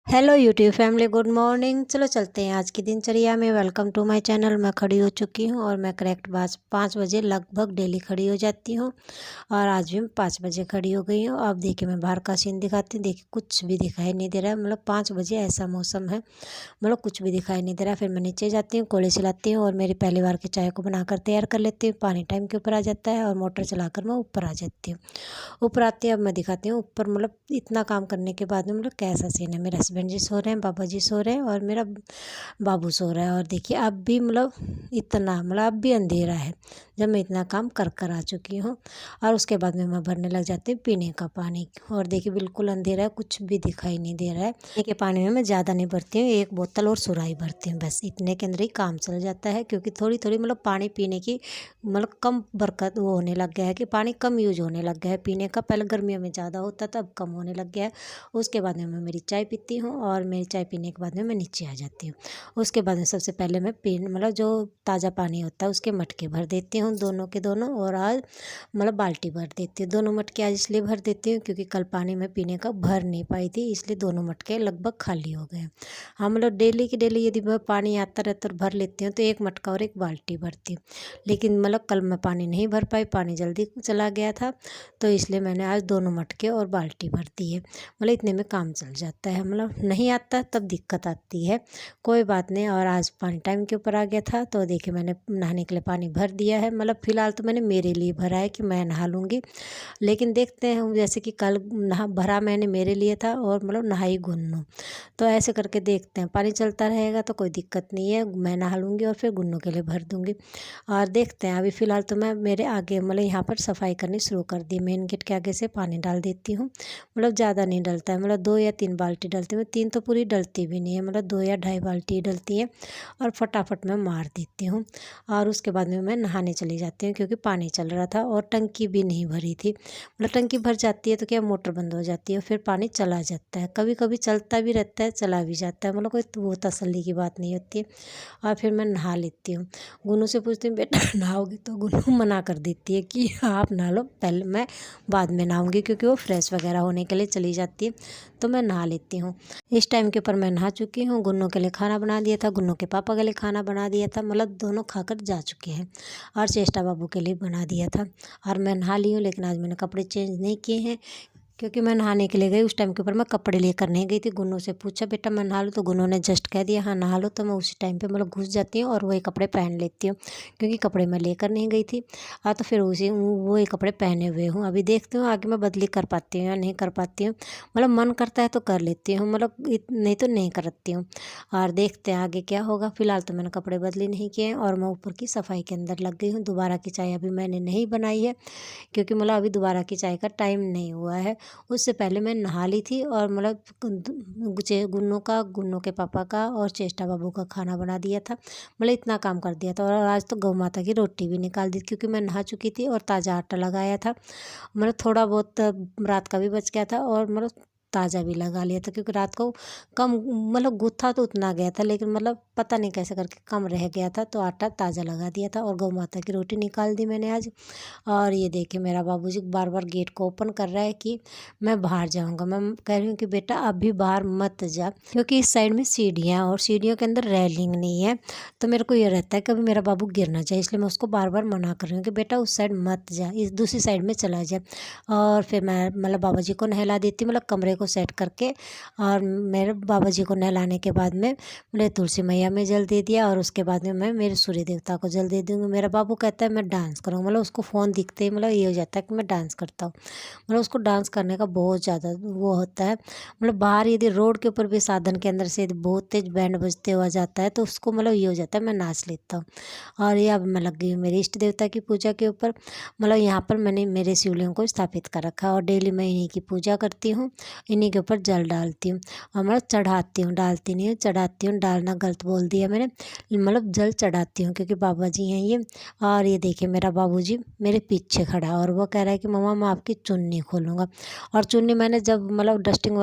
Hello YouTube family, good morning. चलो चलते हैं आज की दिनचर्या में। Welcome to my channel. मैं खड़ी हो चुकी हूँ और मैं करेक्ट 5 बजे लगभग डेली खड़ी हो जाती हूँ। और आज भी मैं 5 बजे खड़ी हो गई हूँ। अब देखिए मैं बाहर का सीन दिखाती हूँ। देखिए कुछ भी दिखाई नहीं दे रहा है, मतलब 5 बजे ऐसा मौसम है, मतलब कुछ भी दिखाई नहीं दे रहा। फिर मैं नीचे जाती हूँ, कोले चलाती हूँ और मेरी पहली बार की चाय को बनाकर तैयार कर लेती हूँ। पानी टाइम के ऊपर आ जाता है और मोटर चलाकर मैं ऊपर आ जाती हूँ। ऊपर आती है, अब मैं दिखाती हूँ ऊपर, मतलब इतना काम करने के बाद में मतलब कैसा सीन है। मेरे हस्बैंड जी सो रहे हैं, पापा जी सो रहे हैं और मेरा बाबू सो रहा है। और देखिए अब भी मतलब इतना, मतलब अब भी अंधेरा है जब मैं इतना काम कर कर आ चुकी हूँ। और उसके बाद में मैं भरने लग जाती हूँ पीने का पानी। और देखिए बिल्कुल अंधेरा है, कुछ भी दिखाई नहीं दे रहा है। पीने के पानी में मैं ज़्यादा नहीं भरती हूँ, एक बोतल और सुराही भरती हूँ, बस इतने के अंदर ही काम चल जाता है। क्योंकि थोड़ी थोड़ी मतलब पानी पीने की मतलब कम बरकत वो होने लग गया है कि पानी कम यूज होने लग गया है पीने का। पहले गर्मियों में ज़्यादा होता था, अब कम होने लग गया है। उसके बाद में मैं मेरी चाय पीती हूँ और मेरी चाय पीने के बाद में मैं नीचे आ जाती हूँ। उसके बाद में सबसे पहले मैं मतलब जो ताज़ा पानी होता है उसके मटके भर देती हूँ, दोनों के दोनों। और आज मतलब बाल्टी भर देती हूँ। दोनों मटके आज इसलिए भर देती हूँ क्योंकि कल पानी में पीने का भर नहीं पाई थी, इसलिए दोनों मटके लगभग खाली हो गए। हाँ, मतलब डेली की डेली यदि मैं पानी आता रहता और भर लेती हूँ तो एक मटका और एक बाल्टी भरती हूँ। लेकिन मतलब कल मैं पानी नहीं भर पाई, पानी जल्दी चला गया था, तो इसलिए मैंने आज दोनों मटके और बाल्टी भर दी है। मतलब इतने में काम चल जाता है, मतलब नहीं आता तब दिक्कत आती है, कोई बात नहीं। और आज पानी टाइम के ऊपर आ गया था तो देखिए मैंने नहाने के लिए पानी भर दिया है। मतलब फ़िलहाल तो मैंने मेरे लिए भरा है कि मैं नहा लूँगी, लेकिन देखते हैं हम, जैसे कि कल नहा भरा मैंने मेरे लिए था और मतलब नहाई गुन्नू, तो ऐसे करके देखते हैं। पानी चलता रहेगा तो कोई दिक्कत नहीं है, मैं नहा लूँगी और फिर गुन्नू के लिए भर दूँगी। और देखते हैं, अभी फ़िलहाल तो मैं मेरे आगे मतलब यहाँ पर सफाई करनी शुरू कर दी। मेन गेट के आगे से पानी डाल देती हूँ, मतलब ज़्यादा नहीं डलता है, मतलब 2 या 3 बाल्टी डलती है। 3 तो पूरी डलती भी नहीं है, मतलब 2 या ढाई बाल्टी डलती है और फटाफट मैं मार देती हूँ। और उसके बाद में मैं नहाने चली जाती हूँ क्योंकि पानी चल रहा था और टंकी भी नहीं भरी थी। मतलब टंकी भर जाती है तो क्या, मोटर बंद हो जाती है, फिर पानी चला जाता है। कभी कभी चलता भी रहता है, चला भी जाता है, मतलब कोई वो तसल्ली की बात नहीं होती है। और फिर मैं नहा लेती हूँ। गुन्नू से पूछती हूँ बेटा नहाओगी, तो गुन्नू मना कर देती है कि आप नहा लो, पहले मैं बाद में नहाऊंगी, क्योंकि वो फ्रेश वगैरह होने के लिए चली जाती है, तो मैं नहा लेती हूँ। इस टाइम के ऊपर मैं नहा चुकी हूँ। गुन्नू के लिए खाना बना दिया था, गुन्नू के पापा के लिए खाना बना दिया था, मतलब दोनों खाकर जा चुके हैं। और चेष्टा बाबू के लिए बना दिया था। और मैं नहा ली हूँ, लेकिन आज मैंने कपड़े चेंज नहीं किए हैं क्योंकि मैं नहाने के लिए गई। उस टाइम के ऊपर मैं कपड़े लेकर नहीं गई थी। गुन्नू से पूछा बेटा मैं नहा लूँ, तो गुन्नू ने जस्ट कह दिया हाँ नहा लो, तो मैं उसी टाइम पे मतलब घुस जाती हूँ और वही कपड़े पहन लेती हूँ, क्योंकि कपड़े मैं लेकर नहीं गई थी। तो फिर उसी वही कपड़े पहने हुए हूँ। अभी देखती हूँ आगे मैं बदली कर पाती हूँ या नहीं कर पाती हूँ, मतलब मन करता है तो कर लेती हूँ, मतलब नहीं तो नहीं करती हूँ। और देखते हैं आगे क्या होगा। फिलहाल तो मैंने कपड़े बदली नहीं किए हैं और मैं ऊपर की सफाई के अंदर लग गई हूँ। दोबारा की चाय अभी मैंने नहीं बनाई है, क्योंकि मतलब अभी दोबारा की चाय का टाइम नहीं हुआ है। उससे पहले मैं नहा ली थी और मतलब गुन्नू के पापा का और चेष्टा बाबू का खाना बना दिया था, मतलब इतना काम कर दिया था। और आज तो गौ माता की रोटी भी निकाल दी, क्योंकि मैं नहा चुकी थी और ताज़ा आटा लगाया था, मतलब थोड़ा बहुत रात का भी बच गया था और मतलब ताज़ा भी लगा लिया था, क्योंकि रात को कम मतलब गुत्था तो उतना गया था, लेकिन मतलब पता नहीं कैसे करके कम रह गया था, तो आटा ताज़ा लगा दिया था और गौ माता की रोटी निकाल दी मैंने आज। और ये देखिए मेरा बाबूजी बार बार गेट को ओपन कर रहा है कि मैं बाहर जाऊंगा। मैं कह रही हूँ कि बेटा अभी बाहर मत जा, क्योंकि इस साइड में सीढ़ियाँ और सीढ़ियों के अंदर रेलिंग नहीं है, तो मेरे को ये रहता है कभी मेरा बाबू गिर ना जाए, इसलिए मैं उसको बार बार मना कर रही हूँ कि बेटा उस साइड मत जा, इस दूसरी साइड में चला जा। और फिर मैं मतलब बाबा जी को नहला देती हूँ, मतलब कमरे को सेट करके। और मेरे बाबा जी को नहलाने के बाद में मैंने तुलसी मैया में जल दे दिया और उसके बाद में मैं मेरे सूर्य देवता को जल दे दूँगी। मेरा बाबू कहता है मैं डांस करूँगा, मतलब उसको फ़ोन दिखते ही मतलब ये हो जाता है कि मैं डांस करता हूँ, मतलब उसको डांस करने का बहुत ज़्यादा वो होता है। मतलब बाहर यदि रोड के ऊपर भी साधन के अंदर से यदि बहुत तेज बैंड बजते हुआ जाता है तो उसको मतलब ये हो जाता है मैं नाच लेता हूँ। और ये अब मैं लग गई हूँ मेरे इष्ट देवता की पूजा के ऊपर। मतलब यहाँ पर मैंने मेरे शिवलिंग को स्थापित कर रखा है और डेली मैं इन्हीं की पूजा करती हूँ, इन्हीं के ऊपर जल डालती हूँ। और मतलब चढ़ाती हूँ, डालती नहीं हूँ, चढ़ाती हूँ, डालना गलत बोल दिया मैंने, मतलब जल चढ़ाती हूँ क्योंकि बाबा जी हैं ये। और ये देखिए मेरा बाबूजी मेरे पीछे खड़ा है और वो कह रहा है कि मम्मा मैं आपकी चुन्नी खोलूँगा। और चुन्नी मैंने जब मतलब डस्टिंग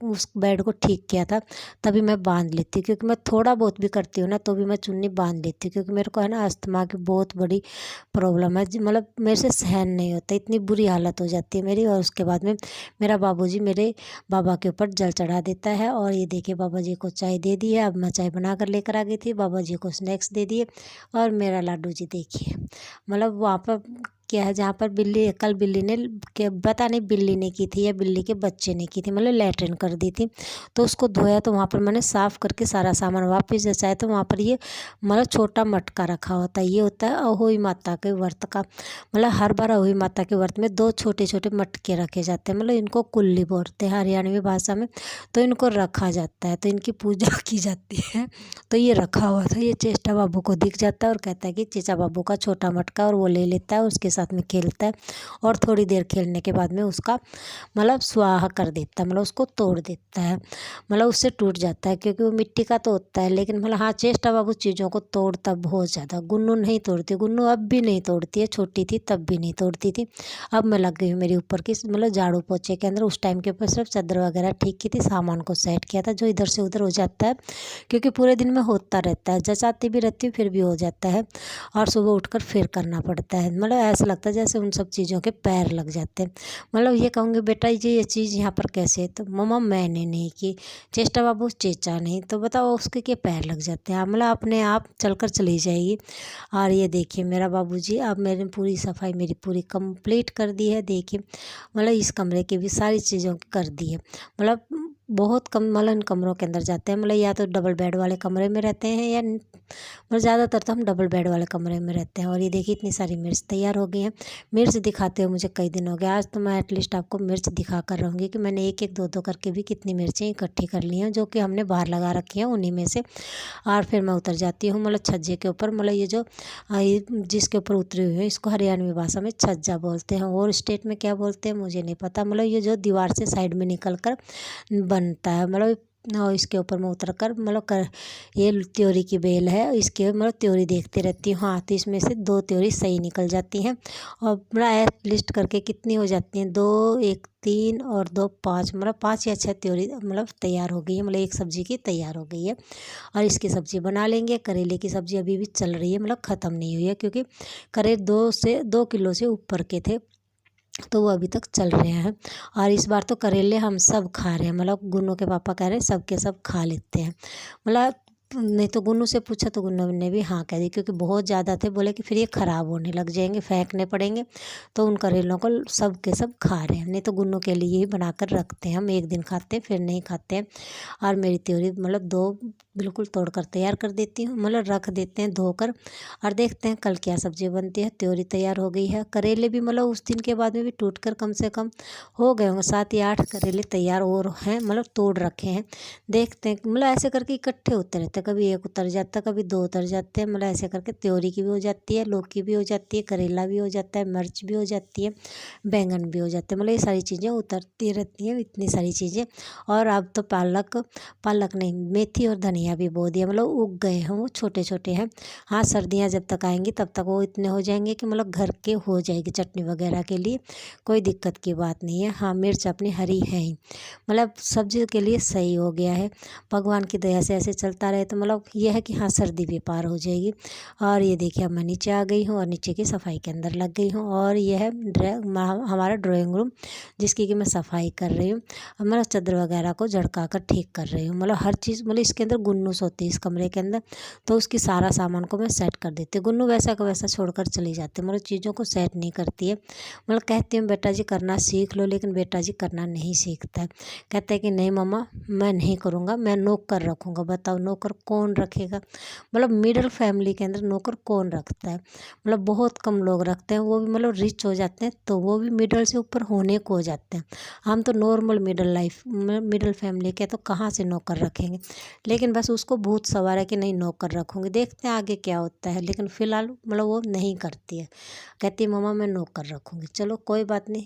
उस बेड को ठीक किया था तभी मैं बांध लेती हूँ, क्योंकि मैं थोड़ा बहुत भी करती हूँ ना तो भी मैं चुन्नी बांध लेती हूँ, क्योंकि मेरे को है ना अस्थमा की बहुत बड़ी प्रॉब्लम है, मतलब मेरे से सहन नहीं होता, इतनी बुरी हालत हो जाती है मेरी। और उसके बाद में मेरा बाबूजी मेरे बाबा के ऊपर जल चढ़ा देता है। और ये देखिए बाबा जी को चाय दे दी है। अब मैं चाय बना कर लेकर आ गई थी, बाबा जी को स्नैक्स दे दिए। और मेरा लाडू जी देखिए, मतलब वहाँ पर क्या है, जहाँ पर बिल्ली, कल बिल्ली ने क्या पता नहीं बिल्ली ने की थी या बिल्ली के बच्चे ने की थी, मतलब लैट्रिन कर दी थी। तो उसको धोया, तो वहाँ पर मैंने साफ़ करके सारा सामान वापस जचाया। तो वहाँ पर ये मतलब छोटा मटका रखा होता है, ये होता है अहोई माता के व्रत का। मतलब हर बार अहोई माता के व्रत में 2 छोटे छोटे मटके रखे जाते हैं, मतलब इनको कुल्ली बोलते हैं हरियाणवी भाषा में। तो इनको रखा जाता है, तो इनकी पूजा की जाती है। तो ये रखा हुआ था, ये चेष्टा बाबू को दिख जाता है और कहता है कि चेचा बाबू का छोटा मटका, और वो ले लेता है, उसके साथ में खेलता है। और थोड़ी देर खेलने के बाद में उसका मतलब स्वाहा कर देता है, मतलब उसको तोड़ देता है, मतलब उससे टूट जाता है, क्योंकि वो मिट्टी का तो होता है। लेकिन मतलब हाँ, चेष्टा बाबू चीज़ों को तोड़ता बहुत ज़्यादा। गुन्नू नहीं तोड़ती, गुन्नू अब भी नहीं तोड़ती है, छोटी थी तब भी नहीं तोड़ती थी। अब मैं लग गई हूँ मेरी ऊपर की मतलब झाड़ू पोछे के अंदर। उस टाइम के ऊपर सिर्फ चादर वगैरह ठीक की थी, सामान को सेट किया था, जो इधर से उधर हो जाता है, क्योंकि पूरे दिन में होता रहता है, जचाती भी रहती हूँ फिर भी हो जाता है। और सुबह उठकर फिर करना पड़ता है, मतलब ऐसा लगता है जैसे उन सब चीज़ों के पैर लग जाते हैं। मतलब ये कहूँगी बेटा जी ये चीज़ यहाँ पर कैसे है, तो मम्मा मैंने नहीं की, चेष्टा बाबू चेचा नहीं, तो बताओ उसके के पैर लग जाते हैं, मतलब अपने आप चलकर चली जाएगी। और ये देखिए मेरा बाबूजी, अब मैंने पूरी सफाई मेरी पूरी कंप्लीट कर दी है। देखिए मतलब इस कमरे की भी सारी चीज़ों की कर दी है, मतलब बहुत कम मतलब इन कमरों के अंदर जाते हैं, मतलब या तो डबल बेड वाले कमरे में रहते हैं, या मतलब ज़्यादातर तो हम डबल बेड वाले कमरे में रहते हैं। और ये देखिए इतनी सारी मिर्च तैयार हो गई हैं। मिर्च दिखाते हुए मुझे कई दिन हो गए, आज तो मैं एटलीस्ट आपको मिर्च दिखा कर रहूँगी कि मैंने एक एक दो दो करके भी कितनी मिर्चें इकट्ठी कर ली हैं, जो कि हमने बाहर लगा रखी हैं उन्हीं में से। और फिर मैं उतर जाती हूँ मतलब छज्जे के ऊपर, मतलब ये जो ये जिसके ऊपर उतरी हुई है इसको हरियाणवी भाषा में छज्जा बोलते हैं, और स्टेट में क्या बोलते हैं मुझे नहीं पता। मतलब ये जो दीवार से साइड में निकल कर बनता है, मतलब और इसके ऊपर मैं उतर कर मतलब कर, ये त्योरी की बेल है, इसके मतलब त्योरी देखती रहती हूँ। हाँ, तो इसमें से 2 त्योरी सही निकल जाती हैं, और मतलब लिस्ट करके कितनी हो जाती हैं, 2 1 3 और 2 5, मतलब 5 या 6 त्योरी मतलब तैयार हो गई है, मतलब एक सब्जी की तैयार हो गई है। और इसकी सब्जी बना लेंगे। करेले की सब्जी अभी भी चल रही है, मतलब ख़त्म नहीं हुई है, क्योंकि करेले 2 किलो से ऊपर के थे, तो वो अभी तक चल रहे हैं। और इस बार तो करेले हम सब खा रहे हैं, मतलब गुन्नू के पापा कह रहे हैं सब के सब खा लेते हैं। मतलब नहीं तो गुन्नू से पूछा तो गुन्नू ने भी हाँ कह दी, क्योंकि बहुत ज़्यादा थे, बोले कि फिर ये ख़राब होने लग जाएंगे, फेंकने पड़ेंगे। तो उन करेलों को सब के सब खा रहे हैं, नहीं तो गुन्नू के लिए ही बनाकर रखते हैं हम, एक दिन खाते हैं फिर नहीं खाते हैं। और मेरी त्योरी मतलब 2 बिल्कुल तोड़कर तैयार कर देती हूँ, मतलब रख देते हैं धोकर। और देखते हैं कल क्या सब्ज़ी बनती है। त्योरी तैयार हो गई है, करेले भी मतलब उस दिन के बाद में भी टूट कर कम से कम हो गए होंगे 7 या 8 करेले तैयार और हैं, मतलब तोड़ रखे हैं। देखते हैं, मतलब ऐसे करके इकट्ठे होते रहते हैं, कभी एक उतर जाता है कभी 2 उतर जाते हैं, मतलब ऐसे करके त्योरी की भी हो जाती है, लौकी भी हो जाती है, करेला भी हो जाता है, मिर्च भी हो जाती है, बैंगन भी हो जाते हैं, मतलब ये सारी चीज़ें उतरती रहती हैं, इतनी सारी चीज़ें। और अब तो पालक नहीं, मेथी और धनिया भी बो दिया, मतलब उग गए हैं, वो छोटे छोटे हैं। हाँ, सर्दियाँ जब तक आएंगी तब तक वो इतने हो जाएंगे कि मतलब घर के हो जाएगी चटनी वगैरह के लिए, कोई दिक्कत की बात नहीं है। हाँ, मिर्च अपनी हरी है ही, मतलब सब्जी के लिए सही हो गया है। भगवान की दया से ऐसे चलता रहे तो मतलब ये है कि हाँ सर्दी भी पार हो जाएगी। और ये देखिए अब मैं नीचे आ गई हूँ और नीचे की सफाई के अंदर लग गई हूँ। और ये है हमारा ड्राइंग रूम, जिसकी कि मैं सफाई कर रही हूँ। अब मैं चादर वगैरह को झड़का कर ठीक कर रही हूँ, मतलब हर चीज़, मतलब इसके अंदर गुन्नू सोती है इस कमरे के अंदर, तो उसकी सारा सामान को मैं सेट कर देती हूँ। गुन्नू वैसा का वैसा छोड़कर चली जाती है, मतलब चीज़ों को सेट नहीं करती है। मतलब कहती हूँ बेटा जी करना सीख लो, लेकिन बेटा जी करना नहीं सीखता है। कहते हैं कि नहीं मम्मा मैं नहीं करूँगा, मैं नौकर रखूँगा। बताओ नौकर कौन रखेगा, मतलब मिडिल फैमिली के अंदर नौकर कौन रखता है, मतलब बहुत कम लोग रखते हैं, वो भी मतलब रिच हो जाते हैं तो वो भी मिडिल से ऊपर होने को हो जाते हैं। हम तो नॉर्मल मिडिल फैमिली के, तो कहाँ से नौकर रखेंगे। लेकिन बस उसको भूत सवार है कि नहीं नौकर रखूँगी, देखते हैं आगे क्या होता है। लेकिन फ़िलहाल मतलब वो नहीं करती है, कहती है मम्मा मैं नौकर रखूँगी। चलो कोई बात नहीं।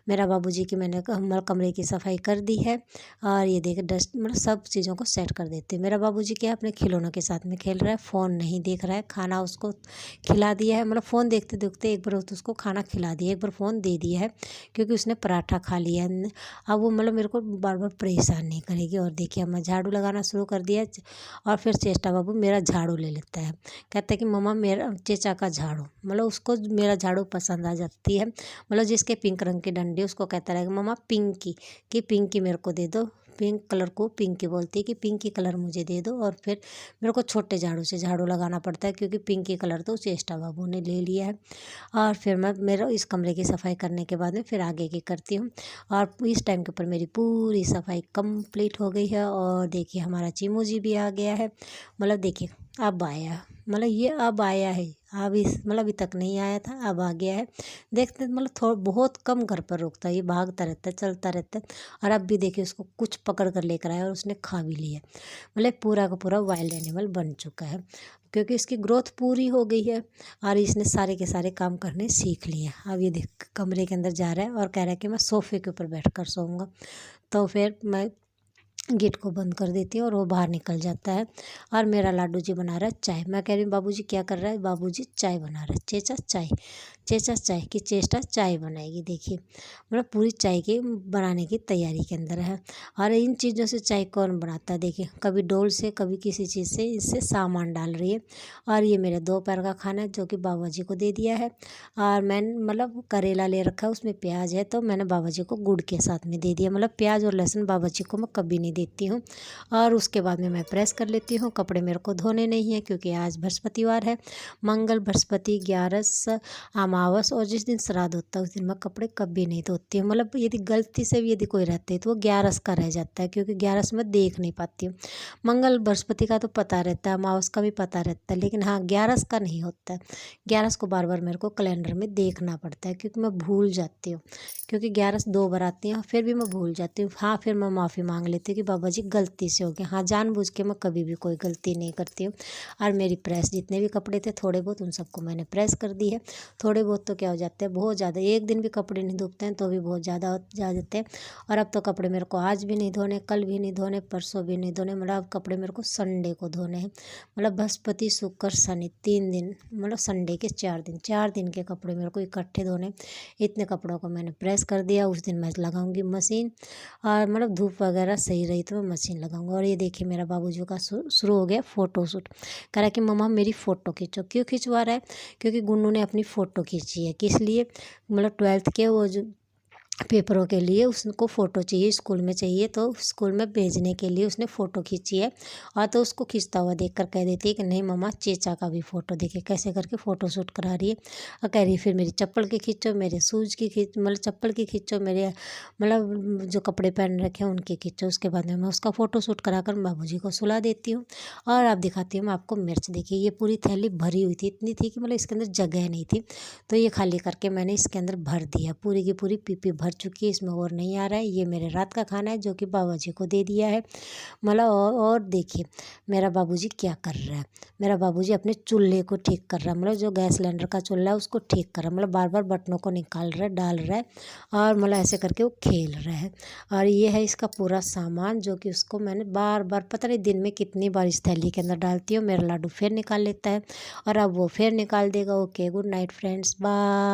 मेरा बाबूजी की मैंने कमरे की सफाई कर दी है, और ये देखिए डस्ट मतलब सब चीज़ों को सेट कर देती है। मेरा बाबूजी क्या क्या अपने खिलौनों के साथ में खेल रहा है, फ़ोन नहीं देख रहा है। खाना उसको खिला दिया है, मतलब फ़ोन देखते देखते एक बार तो उसको खाना खिला दिया, एक बार फ़ोन दे दिया है क्योंकि उसने पराठा खा लिया है। अब वो मतलब मेरे को बार बार परेशान नहीं करेगी। और देखिए अब मैं झाड़ू लगाना शुरू कर दिया और फिर चेष्टा बाबू मेरा झाड़ू ले लेता है, कहता है कि मम्मा मेरा चेचा का झाड़ू, मतलब उसको मेरा झाड़ू पसंद आ जाती है। मतलब जिसके पिंक रंग की डंडी उसको कहता रहेगा मम्मा पिंकी, कि पिंकी मेरे को दे दो, पिंक कलर को पिंकी बोलती है कि पिंकी कलर मुझे दे दो। और फिर मेरे को छोटे झाड़ू से झाड़ू लगाना पड़ता है क्योंकि पिंकी कलर तो चेष्टा बाबू ने ले लिया है। और फिर मैं मेरा इस कमरे की सफाई करने के बाद में फिर आगे की करती हूँ। और इस टाइम के ऊपर मेरी पूरी सफाई कंप्लीट हो गई है। और देखिए हमारा चीमू जी भी आ गया है, मतलब देखिए अब आया, मतलब ये अब आया है, अब इस मतलब अभी तक नहीं आया था, अब आ गया है। देखते मतलब थोड़ा बहुत कम घर पर रुकता है, ये भागता रहता है, चलता रहता है। और अब भी देखिए उसको कुछ पकड़ कर लेकर आया और उसने खा भी लिया, मतलब पूरा का पूरा वाइल्ड एनिमल बन चुका है क्योंकि इसकी ग्रोथ पूरी हो गई है और इसने सारे के सारे काम करने सीख लिए। अब ये देख कमरे के अंदर जा रहा है और कह रहा है कि मैं सोफ़े के ऊपर बैठ कर सोऊंगा। तो फिर मैं गेट को बंद कर देती हूँ और वो बाहर निकल जाता है। और मेरा लाडू जी बना रहा है चाय। मैं कह रही हूँ बाबूजी क्या कर रहा है, बाबूजी चाय बना रहा है। चेचा चाय, चेचा चाय की चेष्टा चाय बनाएगी। देखिए मतलब पूरी चाय की बनाने की तैयारी के अंदर है। और इन चीज़ों से चाय कौन बनाता है, देखिए कभी डोल से कभी किसी चीज़ से इससे सामान डाल रही है। और ये मेरे दोपहर का खाना है जो कि बाबा जी को दे दिया है। और मैंने मतलब करेला ले रखा है, उसमें प्याज है तो मैंने बाबा जी को गुड़ के साथ में दे दिया। मतलब प्याज और लहसुन बाबा जी को मैं कभी नहीं देती हूँ। और उसके बाद में मैं प्रेस कर लेती हूँ। कपड़े मेरे को धोने नहीं है क्योंकि आज बृहस्पतिवार है, मंगल बृहस्पति ग्यारस अमावस और जिस दिन श्राद्ध होता है उस दिन मैं कपड़े कभी नहीं धोती हूँ। मतलब यदि गलती से भी यदि कोई रहते है तो वो ग्यारस का रह जाता है क्योंकि ग्यारस में देख नहीं पाती हूँ। मंगल बृहस्पति का तो पता रहता है, अमावस का भी पता रहता है, लेकिन हाँ ग्यारस का नहीं होता है। ग्यारस को बार बार मेरे को कैलेंडर में देखना पड़ता है क्योंकि मैं भूल जाती हूँ, क्योंकि ग्यारस 2 बार आती है फिर भी मैं भूल जाती हूँ। हाँ फिर मैं माफ़ी मांग लेती हूँ कि बाबा जी गलती से हो गया। हाँ जानबूझ के मैं कभी भी कोई गलती नहीं करती हूँ। और मेरी प्रेस जितने भी कपड़े थे थोड़े बहुत उन सबको मैंने प्रेस कर दी है। थोड़े बहुत तो क्या हो जाते हैं, बहुत ज़्यादा एक दिन भी कपड़े नहीं धोते हैं तो भी बहुत ज़्यादा जा जाते हैं। और अब तो कपड़े मेरे को आज भी नहीं धोने, कल भी नहीं धोने, परसों भी नहीं धोने, मतलब अब कपड़े मेरे को संडे को धोने हैं। मतलब बृहस्पति शुक्र शनि 3 दिन, मतलब संडे के 4 दिन के कपड़े मेरे को इकट्ठे धोने। इतने कपड़ों को मैंने प्रेस कर दिया। उस दिन मैं लगाऊंगी मशीन और मतलब धूप वगैरह सही रही तो मैं मशीन लगाऊंगा। और ये देखिए मेरा बाबूजी का शुरू हो गया फ़ोटो शूट। कह रहा है कि मम्मा मेरी फ़ोटो खींचो। क्यों खिंचवा रहा है, क्योंकि गुन्नू ने अपनी फ़ोटो खींची है। किस लिए, मतलब 12th के वो जो पेपरों के लिए उसको फ़ोटो चाहिए, स्कूल में चाहिए, तो स्कूल में भेजने के लिए उसने फ़ोटो खींची है। और तो उसको खींचता हुआ देखकर कह देती है कि नहीं मम्मा चेचा का भी फ़ोटो, देखिए कैसे करके फ़ोटो शूट करा रही है। और कह रही है फिर मेरी चप्पल की खींचो, मेरे शूज़ की खींच, मतलब चप्पल की खींचो, मेरे मतलब जो कपड़े पहन रखे हैं उनकी खींचो। उसके बाद में मैं उसका फ़ोटो शूट कराकर बाबूजी को सुला देती हूँ। और अब दिखाती हूँ मैं आपको मिर्च। देखिए ये पूरी थैली भरी हुई थी, इतनी थी कि मतलब इसके अंदर जगह नहीं थी, तो ये खाली करके मैंने इसके अंदर भर दिया। पूरी की पूरी पीपी भर चुकी है, इसमें और नहीं आ रहा है। ये मेरे रात का खाना है जो कि बाबा जी को दे दिया है। मतलब और देखिए मेरा बाबूजी क्या कर रहा है, मेरा बाबूजी अपने चूल्हे को ठीक कर रहा है, मतलब जो गैस सिलेंडर का चूल्हा है उसको ठीक कर रहा है। मतलब बार बार बटनों को निकाल रहा है, डाल रहा है और मतलब ऐसे करके वो खेल रहा है। और ये है इसका पूरा सामान जो कि उसको मैंने बार बार पता नहीं दिन में कितनी बार इस थैली के अंदर डालती हूँ। मेरा लाडू फिर निकाल लेता है और अब वो फिर निकाल देगा। Okay good night friends, bye.